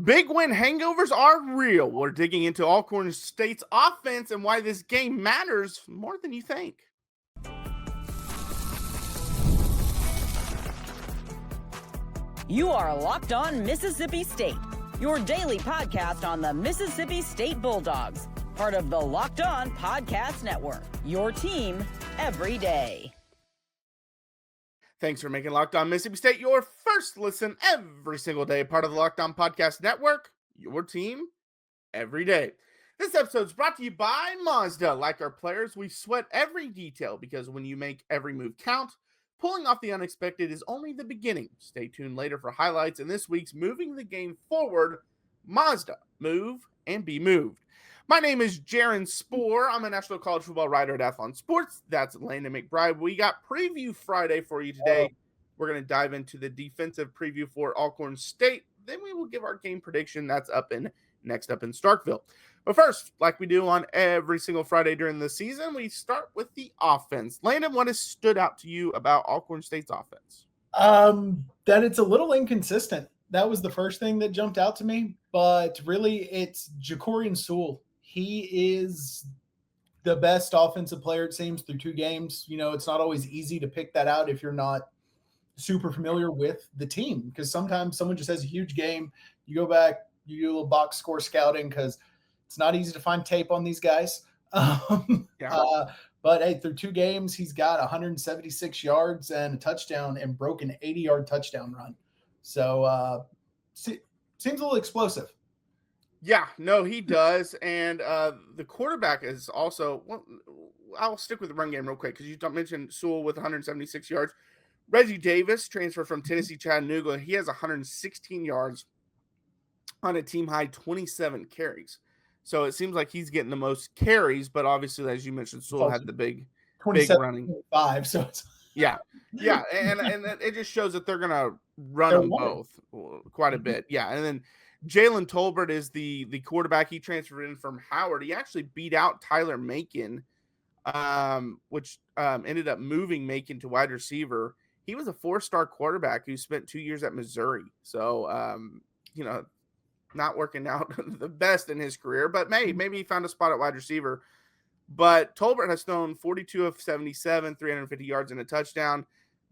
Big win hangovers are real. We're digging into Alcorn State's offense and why this game matters more than you think. You are Locked On Mississippi State, your daily podcast on the Mississippi State Bulldogs, part of the Locked On Podcast Network, your team every day. Thanks for making Locked On Mississippi State your first listen every single day, part of the Locked On Podcast Network, your team every day. This episode is brought to you by Mazda. Like our players, we sweat every detail because when you make every move count, pulling off the unexpected is only the beginning. Stay tuned later for highlights in this week's Moving the Game Forward. Mazda, move and be moved. My name is Jaron Spor. I'm a national college football writer at Alcorn Sports. That's Landon McBride. We got Preview Friday for you today. We're going to dive into the defensive preview for Alcorn State. Then we will give our game prediction. That's next up in Starkville. But first, like we do on every single Friday during the season, we start with the offense. Landon, what has stood out to you about Alcorn State's offense? That it's a little inconsistent. That was the first thing that jumped out to me. But really, it's Jacorian Sewell. He is the best offensive player, it seems, through 2 games. You know, it's not always easy to pick that out if you're not super familiar with the team, because sometimes someone just has a huge game. You go back, you do a little box score scouting because it's not easy to find tape on these guys. But hey, through 2 games, he's got 176 yards and a touchdown and broke an 80-yard touchdown run. So seems a little explosive. Yeah, no, he does. And the quarterback is also, well, I'll stick with the run game real quick because you mentioned Sewell with 176 yards. Reggie Davis, transfer from Tennessee Chattanooga, he has 116 yards on a team-high 27 carries. So it seems like he's getting the most carries, but obviously, as you mentioned, Sewell had the big running. 5, so it's yeah, and it just shows that they're going to run them both quite a bit. Yeah, and then Jalen Tolbert is the quarterback. He transferred in from Howard. He actually beat out Tyler Macon, which ended up moving Macon to wide receiver. He was a 4-star quarterback who spent 2 years at Missouri. So, not working out the best in his career, but maybe he found a spot at wide receiver. But Tolbert has thrown 42 of 77, 350 yards and a touchdown,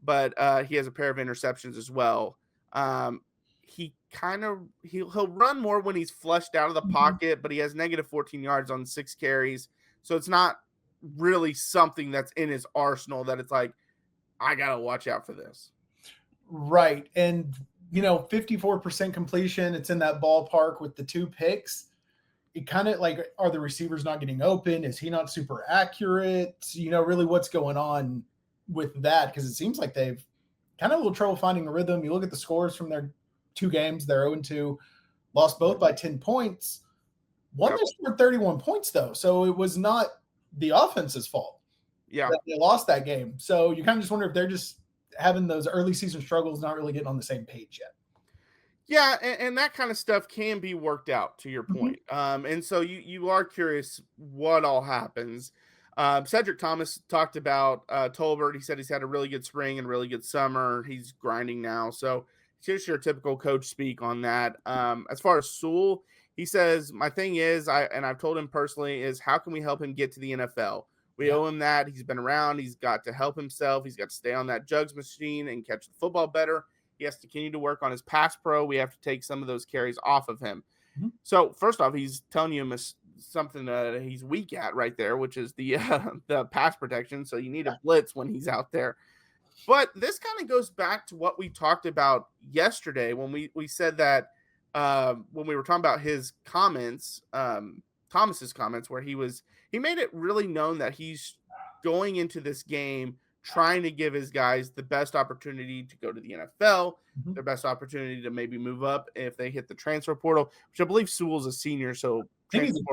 but he has a pair of interceptions as well. He'll run more when he's flushed out of the pocket, but he has negative 14 yards on 6 carries. So it's not really something that's in his arsenal that it's like, I got to watch out for this. Right. And, 54% completion, it's in that ballpark with the 2 picks. It kind of like, are the receivers not getting open? Is he not super accurate? Really what's going on with that? Because it seems like they've kind of a little trouble finding a rhythm. You look at the scores from their 2 games, they're 0-2, lost both by 10 points. One, they scored 31 points, though. So it was not the offense's fault. Yeah. That they lost that game. So you kind of just wonder if they're just having those early season struggles, not really getting on the same page yet. Yeah, and that kind of stuff can be worked out, to your point. And so you are curious what all happens. Cedric Thomas talked about Tolbert. He said he's had a really good spring and really good summer. He's grinding now. So just your typical coach speak on that. As far as Sewell, he says, my thing is, I've told him personally, is how can we help him get to the NFL? We owe him that. He's been around. He's got to help himself. He's got to stay on that jugs machine and catch the football better. He has to continue to work on his pass pro. We have to take some of those carries off of him. So first off, he's telling you something he's weak at right there, which is the pass protection. So you need a blitz when he's out there. But this kind of goes back to what we talked about yesterday when we said that when we were talking about his comments, Thomas's comments, where he made it really known that he's going into this game trying to give his guys the best opportunity to go to the NFL, their best opportunity to maybe move up if they hit the transfer portal, which I believe Sewell's a senior. So I think he's a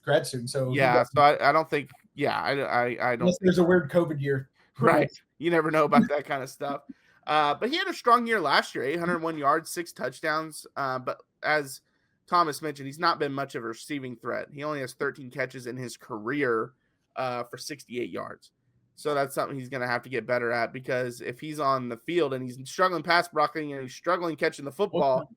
grad student. So yeah, so I don't think, I don't. Unless there's a weird COVID year. Right. You never know about that kind of stuff. But he had a strong year last year, 801 yards, 6 touchdowns. But as Thomas mentioned, he's not been much of a receiving threat. He only has 13 catches in his career for 68 yards. So that's something he's going to have to get better at, because if he's on the field and he's struggling pass blocking and he's struggling catching the football,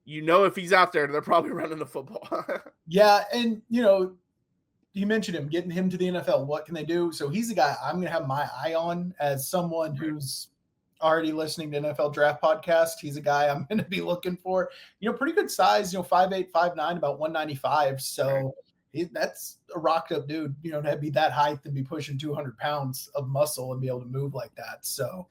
if he's out there, they're probably running the football. Yeah, and you mentioned him, getting him to the NFL. What can they do? So he's the guy I'm going to have my eye on as someone who's already listening to NFL Draft Podcast. He's a guy I'm going to be looking for. Pretty good size, 5'8", 5'9", about 195. So that's a rocked up dude, to be that height and be pushing 200 pounds of muscle and be able to move like that. So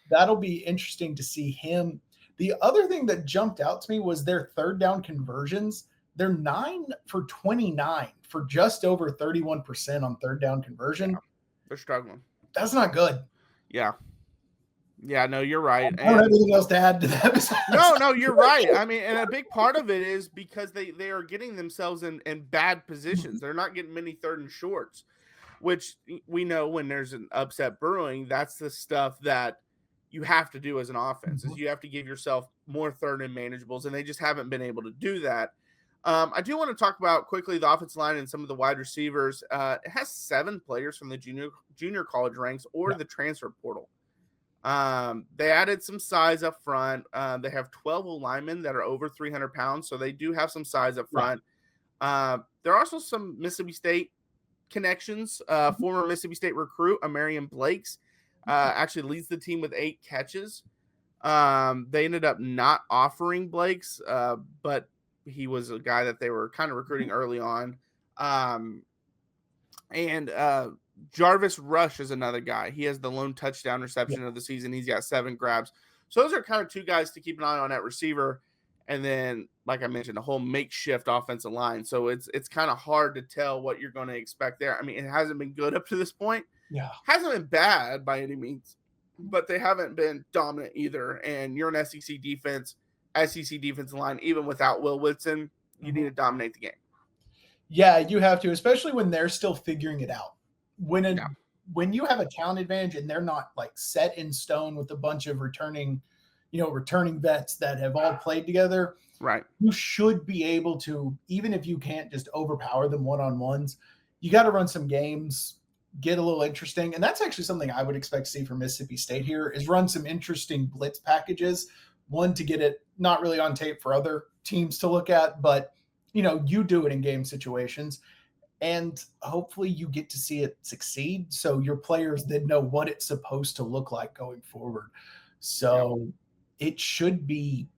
that'll be interesting to see him. The other thing that jumped out to me was their third down conversions. They're 9 for 29 for just over 31% on third down conversion. Yeah, they're struggling. That's not good. Yeah. Yeah, no, you're right. I don't have anything else to add to that. No, you're right. I mean, and a big part of it is because they are getting themselves in bad positions. They're not getting many third and shorts, which we know when there's an upset brewing, that's the stuff that you have to do as an offense, is you have to give yourself more third and manageables, and they just haven't been able to do that. I do want to talk about quickly the offensive line and some of the wide receivers. It has 7 players from the junior college ranks or the transfer portal. They added some size up front. They have 12 linemen that are over 300 pounds, so they do have some size up front. There are also some Mississippi State connections. Former Mississippi State recruit Amarian Blakes actually leads the team with 8 catches. They ended up not offering Blakes, but he was a guy that they were kind of recruiting early on. And Jarvis Rush is another guy. He has the lone touchdown reception of the season. He's got 7 grabs. So those are kind of 2 guys to keep an eye on at receiver. And then, like I mentioned, a whole makeshift offensive line. So it's kind of hard to tell what you're going to expect there. I mean, it hasn't been good up to this point. Yeah. Hasn't been bad by any means, but they haven't been dominant either. And you're an SEC defensive line, even without Will Whitson, you need to dominate the game. Yeah, you have to, especially when they're still figuring it out. When you have a talent advantage and they're not like set in stone with a bunch of returning vets that have all played together, right? You should be able to, even if you can't just overpower them one-on-ones, you got to run some games, get a little interesting. And that's actually something I would expect to see from Mississippi State here, is run some interesting blitz packages. One, to get it not really on tape for other teams to look at, but you do it in game situations, and hopefully you get to see it succeed. So your players then know what it's supposed to look like going forward. So it should be,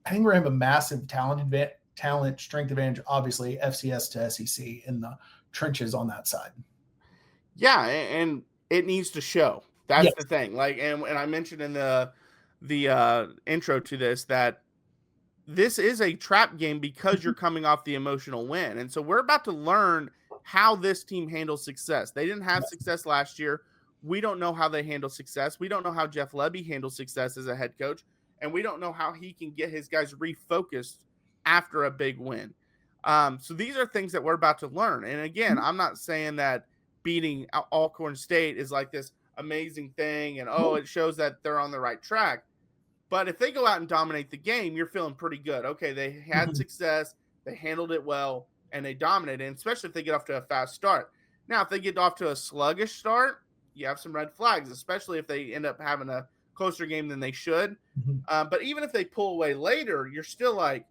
I think we're going to have a massive talent strength advantage, obviously FCS to SEC in the trenches on that side. Yeah. And it needs to show. That's the thing. Like, and I mentioned in the intro to this that this is a trap game because you're coming off the emotional win. And so we're about to learn how this team handles success. They didn't have success last year. We don't know how they handle success. We don't know how Jeff Lebby handles success as a head coach. And we don't know how he can get his guys refocused after a big win. So these are things that we're about to learn. And again, I'm not saying that beating Alcorn State is like this amazing thing and, it shows that they're on the right track. But if they go out and dominate the game, you're feeling pretty good. Okay, they had success, they handled it well, and they dominated, and especially if they get off to a fast start. Now, if they get off to a sluggish start, you have some red flags, especially if they end up having a closer game than they should. But even if they pull away later, you're still like,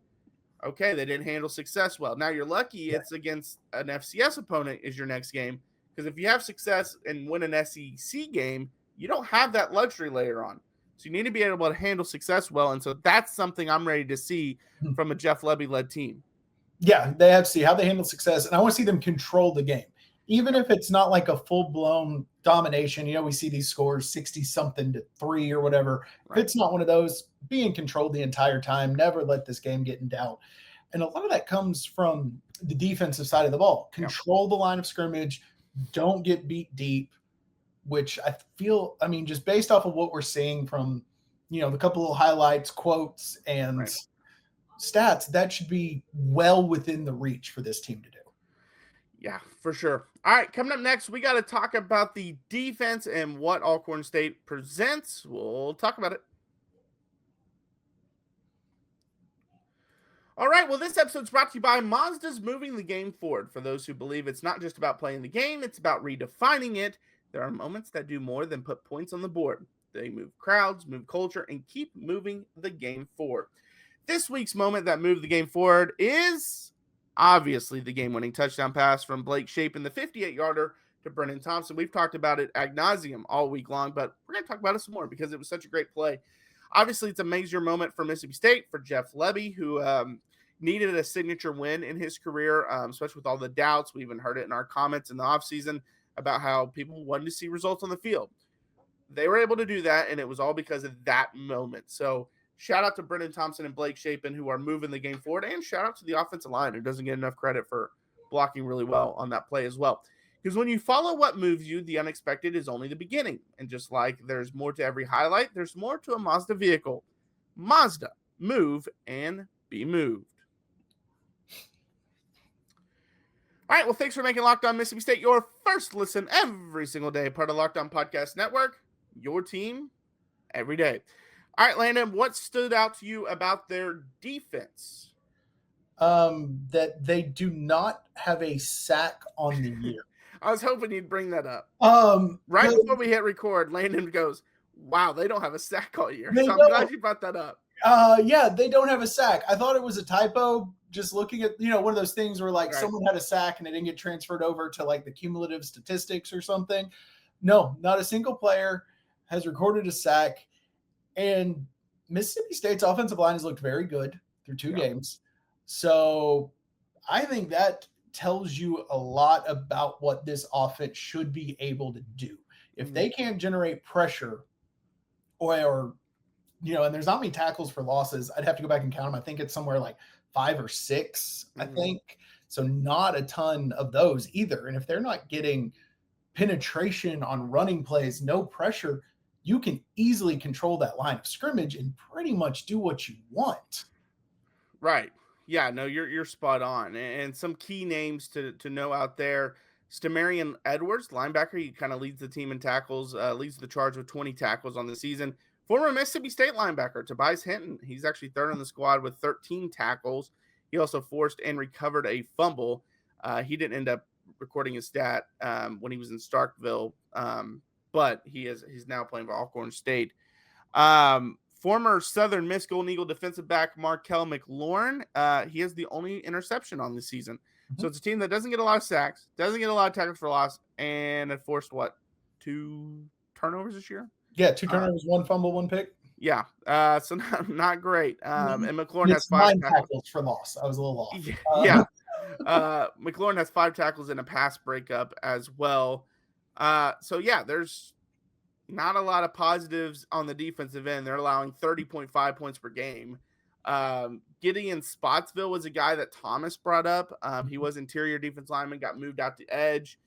okay, they didn't handle success well. Now, you're lucky it's against an FCS opponent is your next game, because if you have success and win an SEC game, you don't have that luxury later on. So you need to be able to handle success well. And so that's something I'm ready to see from a Jeff Lebby-led team. Yeah, they have to see how they handle success. And I want to see them control the game. Even if it's not like a full-blown domination, we see these scores 60-something to 3 or whatever. Right. If it's not one of those, be in control the entire time. Never let this game get in doubt. And a lot of that comes from the defensive side of the ball. Control the line of scrimmage. Don't get beat deep. Which I feel, just based off of what we're seeing from, the couple of highlights, quotes, and stats, that should be well within the reach for this team to do. Yeah, for sure. All right, coming up next, we got to talk about the defense and what Alcorn State presents. We'll talk about it. All right, well, this episode's brought to you by Mazda's Moving the Game Forward. For those who believe it's not just about playing the game, it's about redefining it. There are moments that do more than put points on the board. They move crowds, move culture, and keep moving the game forward. This week's moment that moved the game forward is obviously the game-winning touchdown pass from Blake Shapen, the 58-yarder to Brennan Thompson. We've talked about it ad nauseum all week long, but we're going to talk about it some more because it was such a great play. Obviously, it's a major moment for Mississippi State, for Jeff Lebby, who needed a signature win in his career, especially with all the doubts. We even heard it in our comments in the offseason about how people wanted to see results on the field. They were able to do that, and it was all because of that moment. So shout out to Brennan Thompson and Blake Shapen, who are moving the game forward, and shout out to the offensive line, who doesn't get enough credit for blocking really well on that play as well. Because when you follow what moves you, the unexpected is only the beginning. And just like there's more to every highlight, there's more to a Mazda vehicle. Mazda, move and be moved. All right, well, thanks for making Locked On Mississippi State your first listen every single day, part of Locked On Podcast Network, your team every day. All right, Landon, what stood out to you about their defense? That they do not have a sack on the year. I was hoping you'd bring that up. Right before we hit record, Landon goes, wow, they don't have a sack all year. So I'm glad you brought that up. Yeah, they don't have a sack. I thought it was a typo just looking at, one of those things where like someone had a sack and it didn't get transferred over to like the cumulative statistics or something. No, not a single player has recorded a sack. And Mississippi State's offensive line has looked very good through two games. So I think that tells you a lot about what this offense should be able to do. If they can't generate pressure or and there's not many tackles for losses. I'd have to go back and count them. I think it's somewhere like 5 or 6, I think. So not a ton of those either. And if they're not getting penetration on running plays, no pressure, you can easily control that line of scrimmage and pretty much do what you want. Right. Yeah, no, you're spot on. And some key names to know out there. Stamarian Edwards, linebacker, he kind of leads the team in tackles, leads the charge with 20 tackles on the season. Former Mississippi State linebacker, Tobias Hinton, he's actually third on the squad with 13 tackles. He also forced and recovered a fumble. He didn't end up recording his stat when he was in Starkville, but he's now playing for Alcorn State. Former Southern Miss Golden Eagle defensive back Markel McLaurin, he has the only interception on the season. So it's a team that doesn't get a lot of sacks, doesn't get a lot of tackles for loss, and it forced, 2 turnovers this year? Yeah, 2 turnovers, 1 fumble, 1 pick. Yeah, so not great. And McLaurin has 5 tackles for loss. I was a little off. Yeah. McLaurin has 5 tackles and a pass breakup as well. So, yeah, there's not a lot of positives on the defensive end. They're allowing 30.5 points per game. Gideon Spotsville was a guy that Thomas brought up. He was interior defense lineman, got moved out to edge.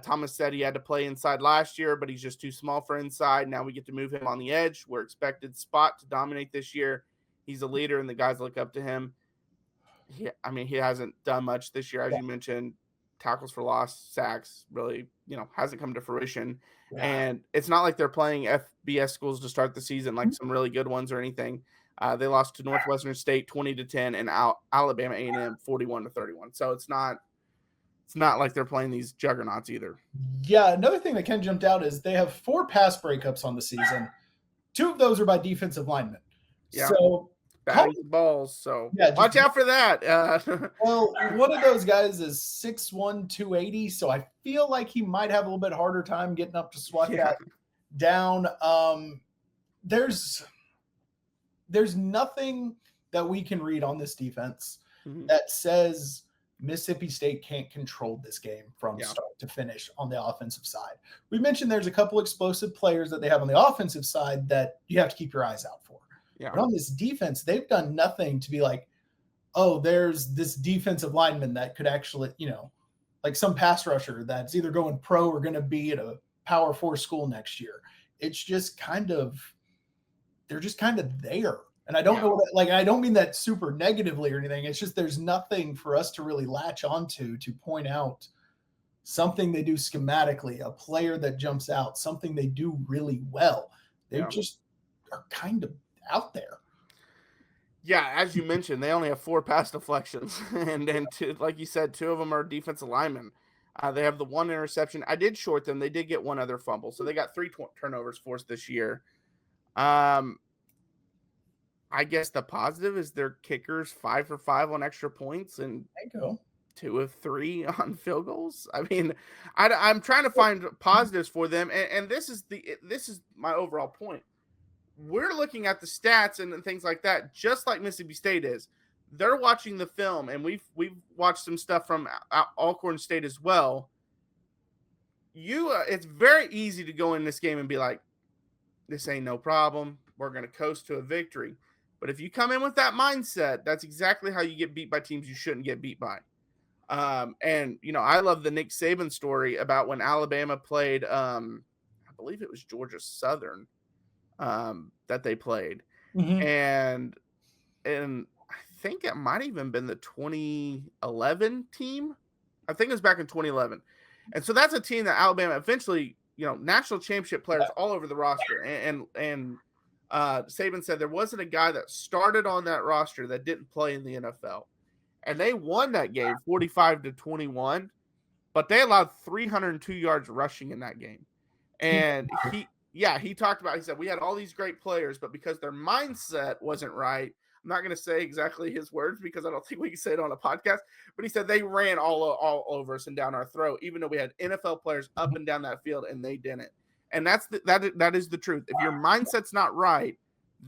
Thomas said he had to play inside last year, but he's just too small for inside. Now we get to move him on the edge. We're expected Spot to dominate this year. He's a leader, and the guys look up to him. He hasn't done much this year, as you mentioned. Tackles for loss, sacks, really, hasn't come to fruition. Yeah. And it's not like they're playing FBS schools to start the season, like some really good ones or anything. They lost to Northwestern State 20-10 and Alabama A&M 41-31. So it's not like they're playing these juggernauts either. Yeah, another thing that kind of jumped out is they have 4 pass breakups on the season. 2 of those are by defensive linemen. Yeah. So batting balls. So watch out for that. Well, one of those guys is 6'1", 280. So I feel like he might have a little bit harder time getting up to swat that down. There's nothing that we can read on this defense that says Mississippi State can't control this game from start to finish on the offensive side. We mentioned there's a couple explosive players that they have on the offensive side that you have to keep your eyes out for. Yeah. But on this defense, they've done nothing to be like, oh, there's this defensive lineman that could actually, like some pass rusher that's either going pro or going to be at a Power 4 school next year. It's just they're just kind of there. And I don't know, I don't mean that super negatively or anything. It's just there's nothing for us to really latch onto to point out something they do schematically, a player that jumps out, something they do really well. They just are kind of out there. Yeah, as you mentioned, they only have 4 pass deflections. and 2, like you said, 2 of them are defensive linemen. They have the 1 interception. I did short them. They did get 1 other fumble. So they got 3 turnovers forced this year. I guess the positive is their kickers 5 for 5 on extra points and There you go. 2 of 3 on field goals. I mean, I'm trying to find positives for them, and this is my overall point. We're looking at the stats and things like that, just like Mississippi State is. They're watching the film, and we've watched some stuff from Alcorn State as well. It's very easy to go in this game and be like, this ain't no problem. We're going to coast to a victory. But if you come in with that mindset, that's exactly how you get beat by teams you shouldn't get beat by. And, I love the Nick Saban story about when Alabama played, I believe it was Georgia Southern that they played. Mm-hmm. And I think it might have even been the 2011 team. I think it was back in 2011. And so that's a team that Alabama eventually, national championship players all over the roster. And Saban said there wasn't a guy that started on that roster that didn't play in the NFL. And they won that game 45-21, but they allowed 302 yards rushing in that game. And he talked about, he said, we had all these great players, but because their mindset wasn't right, I'm not going to say exactly his words because I don't think we can say it on a podcast, but he said they ran all over us and down our throat, even though we had NFL players up and down that field and they didn't. And that is the truth. If your mindset's not right,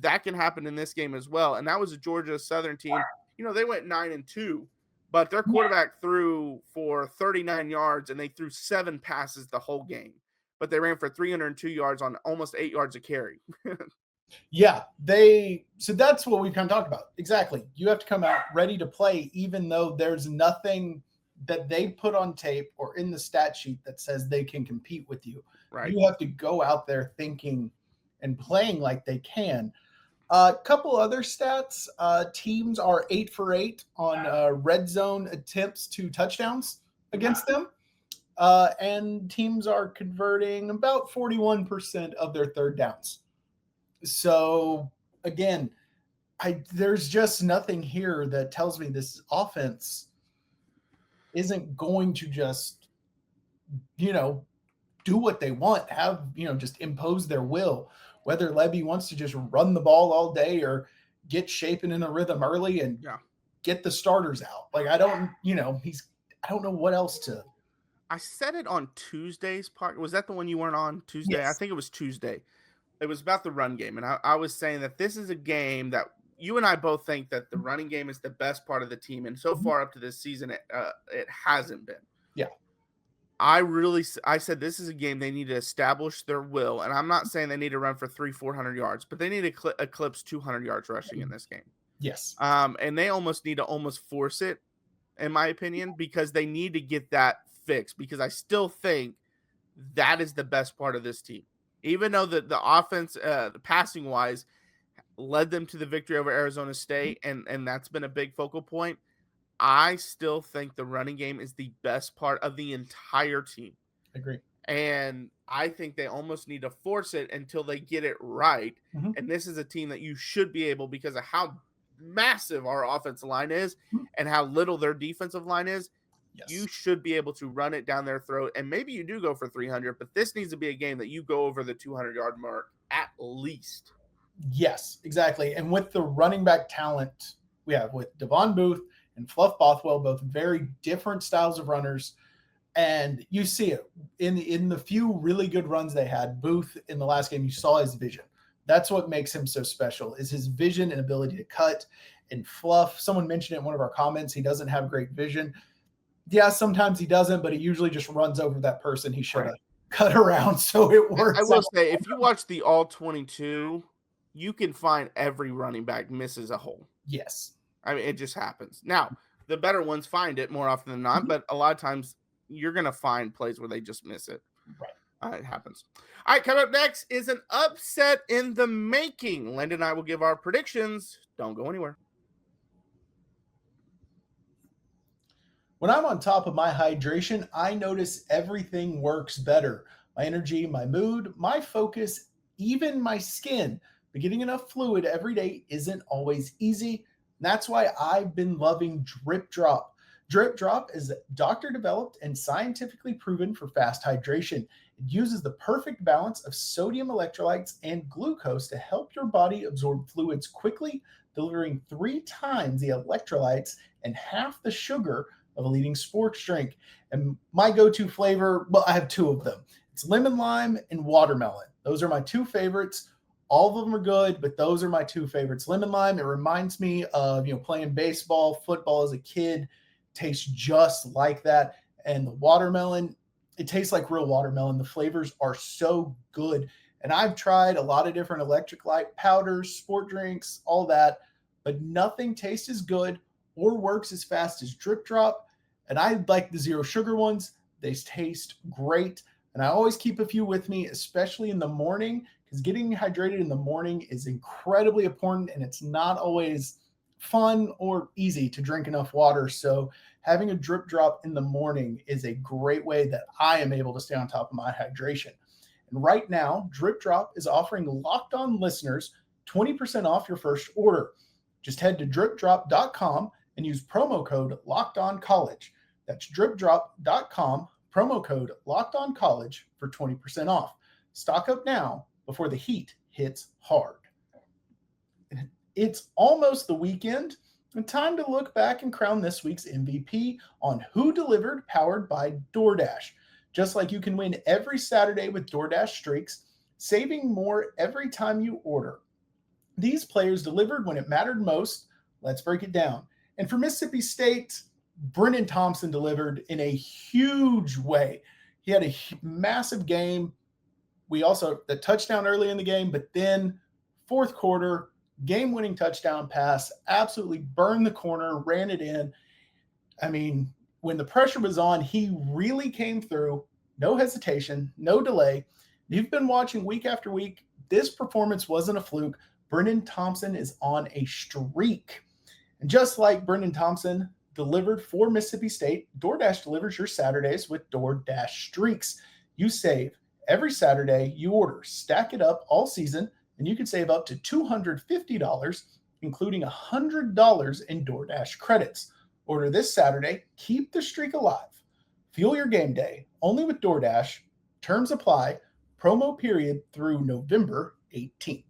that can happen in this game as well. And that was a Georgia Southern team. They went 9-2, but their quarterback threw for 39 yards and they threw 7 passes the whole game, but they ran for 302 yards on almost 8 yards a carry. Yeah, so that's what we kind of talked about. Exactly. You have to come out ready to play, even though there's nothing that they put on tape or in the stat sheet that says they can compete with you. Right. You have to go out there thinking and playing like they can. A couple other stats. Teams are 8 for 8 on red zone attempts to touchdowns against them. And teams are converting about 41% of their third downs. So, again, there's just nothing here that tells me this offense isn't going to just, do what they want, have, just impose their will. Whether Lebby wants to just run the ball all day or get Shapen in a rhythm early and get the starters out. Like, I don't know what else to. I said it on Tuesday's part. Was that the one you weren't on Tuesday? Yes. I think it was Tuesday. It was about the run game. And I was saying that this is a game that you and I both think that the running game is the best part of the team. And so far up to this season, it hasn't been. Yeah. I said this is a game they need to establish their will. And I'm not saying they need to run for 300-400 yards, but they need to eclipse 200 yards rushing in this game. Yes. And they need to force it, in my opinion, because they need to get that fixed, because I still think that is the best part of this team. Even though the offense, the passing wise, led them to the victory over Arizona State, and that's been a big focal point, I still think the running game is the best part of the entire team. I agree. And I think they almost need to force it until they get it right. Mm-hmm. And this is a team that you should be able, because of how massive our offensive line is and how little their defensive line is, you should be able to run it down their throat. And maybe you do go for 300, but this needs to be a game that you go over the 200-yard mark at least. Yes, exactly. And with the running back talent we have with Davon Booth and Fluff Bothwell, both very different styles of runners. And you see it in the few really good runs they had. Booth in the last game, you saw his vision. That's what makes him so special, is his vision and ability to cut. And Fluff, someone mentioned it in one of our comments, he doesn't have great vision. Yeah, sometimes he doesn't, but he usually just runs over that person he should have cut around, so it works. I will say, if you watch the all 22, you can find every running back misses a hole. Yes. I mean, it just happens. Now, the better ones find it more often than not, but a lot of times you're going to find plays where they just miss it. Right. It happens. All right, coming up next is an upset in the making. Landon and I will give our predictions. Don't go anywhere. When I'm on top of my hydration, I notice everything works better. My energy, my mood, my focus, even my skin. But getting enough fluid every day isn't always easy. That's why I've been loving Drip Drop. Drip Drop is doctor developed and scientifically proven for fast hydration. It uses the perfect balance of sodium electrolytes and glucose to help your body absorb fluids quickly, delivering 3 times the electrolytes and half the sugar of a leading sports drink. And my go-to flavor, well, I have 2 of them. It's lemon lime and watermelon. Those are my 2 favorites. All of them are good, but those are my 2 favorites. Lemon lime, it reminds me of, playing baseball, football as a kid. Tastes just like that. And the watermelon, it tastes like real watermelon. The flavors are so good. And I've tried a lot of different electrolyte powders, sport drinks, all that, but nothing tastes as good or works as fast as Drip Drop. And I like the zero sugar ones. They taste great. And I always keep a few with me, especially in the morning, because getting hydrated in the morning is incredibly important, and it's not always fun or easy to drink enough water. So having a Drip Drop in the morning is a great way that I am able to stay on top of my hydration. And right now, Drip Drop is offering Locked On listeners 20% off your first order. Just head to dripdrop.com and use promo code LOCKEDONCollege. That's dripdrop.com, promo code LOCKEDONCollege for 20% off. Stock up now before the heat hits hard. It's almost the weekend, and time to look back and crown this week's MVP on Who Delivered, powered by DoorDash. Just like you can win every Saturday with DoorDash Streaks, saving more every time you order. These players delivered when it mattered most. Let's break it down. And for Mississippi State, Brennan Thompson delivered in a huge way. He had a massive game. We also, the touchdown early in the game, but then fourth quarter, game-winning touchdown pass, absolutely burned the corner, ran it in. I mean, when the pressure was on, he really came through. No hesitation, no delay. You've been watching week after week. This performance wasn't a fluke. Brennan Thompson is on a streak. And just like Brennan Thompson delivered for Mississippi State, DoorDash delivers your Saturdays with DoorDash Streaks. You save every Saturday. You order, stack it up all season, and you can save up to $250, including $100 in DoorDash credits. Order this Saturday. Keep the streak alive. Fuel your game day only with DoorDash. Terms apply. Promo period through November 18th.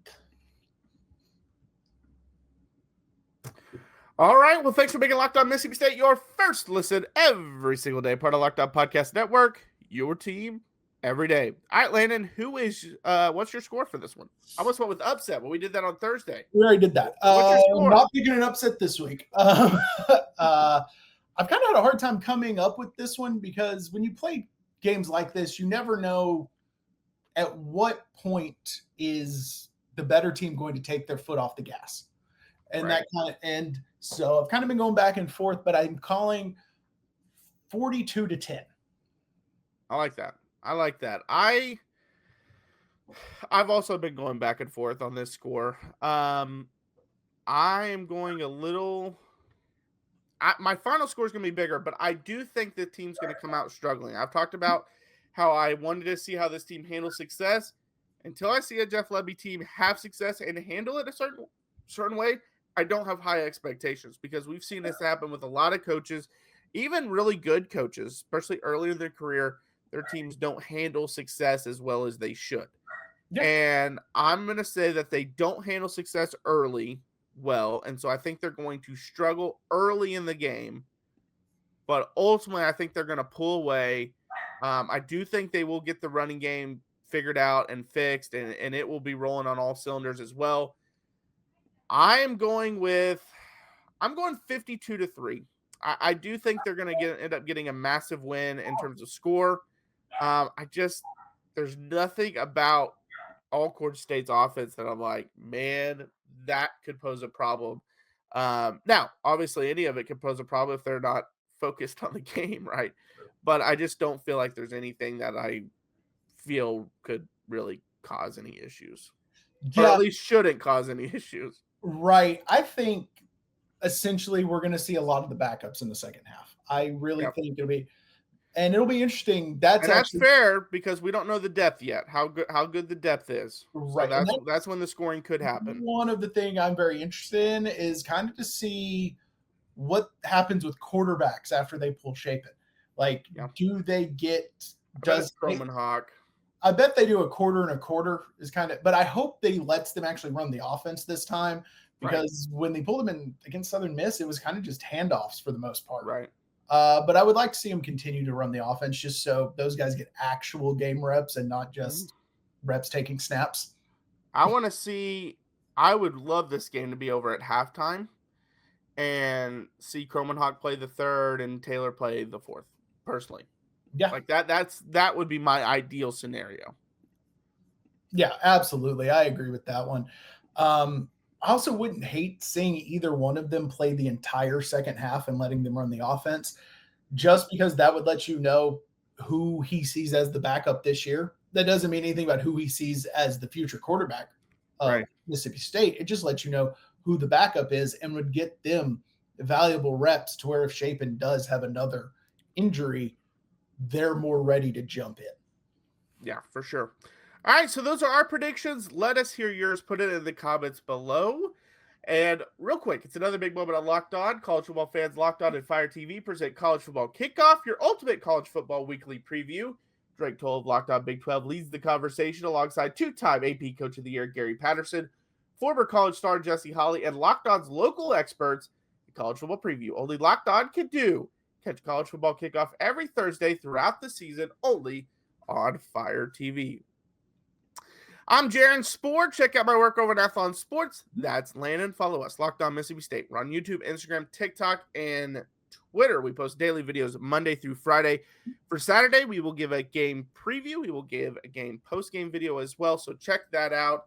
All right. Well, thanks for making Locked On Mississippi State your first listen every single day. Part of Locked On Podcast Network, your team every day. All right, Landon, what's your score for this one? I almost went with upset, but we did that on Thursday. We already did that. What's your score? Not picking an upset this week. I've kind of had a hard time coming up with this one because when you play games like this, you never know at what point is the better team going to take their foot off the gas. And right. So I've kind of been going back and forth, but I'm calling 42-10. I like that. I've also been going back and forth on this score. I am going a little. My final score is going to be bigger, but I do think the team's going to come out struggling. I've talked about how I wanted to see how this team handles success. Until I see a Jeff Lebby team have success and handle it a certain way, I don't have high expectations because we've seen this happen with a lot of coaches, even really good coaches, especially early in their career. Their teams don't handle success as well as they should. Yeah. And I'm going to say that they don't handle success early well, and so I think they're going to struggle early in the game. But ultimately, I think they're going to pull away. I do think they will get the running game figured out and fixed, and it will be rolling on all cylinders as well. I'm going 52-3. I do think they're going to end up getting a massive win in terms of score. There's nothing about Alcorn State's offense that I'm like, man, that could pose a problem. Now, obviously, any of it could pose a problem if they're not focused on the game, right? But I just don't feel like there's anything that I feel could really cause any issues. Yeah. Or at least shouldn't cause any issues. Right. I think essentially we're going to see a lot of the backups in the second half. I really think it'll be interesting. That's fair because we don't know the depth yet. How good the depth is. Right. So that's when the scoring could happen. One of the things I'm very interested in is kind of to see what happens with quarterbacks after they pull Chapin. Like, do they get does Croman Hawk? I bet they do a quarter and a quarter is kind of, but I hope they lets them actually run the offense this time, because when they pulled them in against Southern Miss, it was kind of just handoffs for the most part. Right. But I would like to see them continue to run the offense just so those guys get actual game reps and not just reps taking snaps. I would love this game to be over at halftime and see Cromanhawk play the third and Taylor play the fourth, personally. Yeah. Like that would be my ideal scenario. Yeah, absolutely. I agree with that one. I also wouldn't hate seeing either one of them play the entire second half and letting them run the offense, just because that would let you know who he sees as the backup this year. That doesn't mean anything about who he sees as the future quarterback of Mississippi State. It just lets you know who the backup is and would get them valuable reps to where if Shapen does have another injury, they're more ready to jump in. Yeah, for sure. All right, so those are our predictions. Let us hear yours. Put it in the comments below. And real quick, it's another big moment on Locked On. College football fans, Locked On and Fire TV present College Football Kickoff, your ultimate college football weekly preview. Drake Toll of Locked On Big 12 leads the conversation alongside two-time AP Coach of the Year Gary Patterson, former college star Jesse Holley, and Locked On's local experts in college football preview. Only Locked On can do. Catch College Football Kickoff every Thursday throughout the season, only on Fire TV. I'm Jaron Spor. Check out my work over at Athlon Sports. That's Landon. Follow us, Locked On Mississippi State. We're on YouTube, Instagram, TikTok, and Twitter. We post daily videos Monday through Friday. For Saturday, we will give a game preview. We will give a game post-game video as well, so check that out.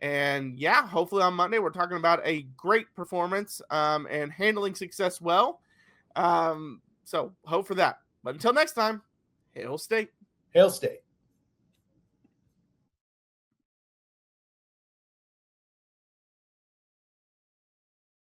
And yeah, hopefully on Monday, we're talking about a great performance and handling success well. So hope for that. But until next time, Hail State. Hail State.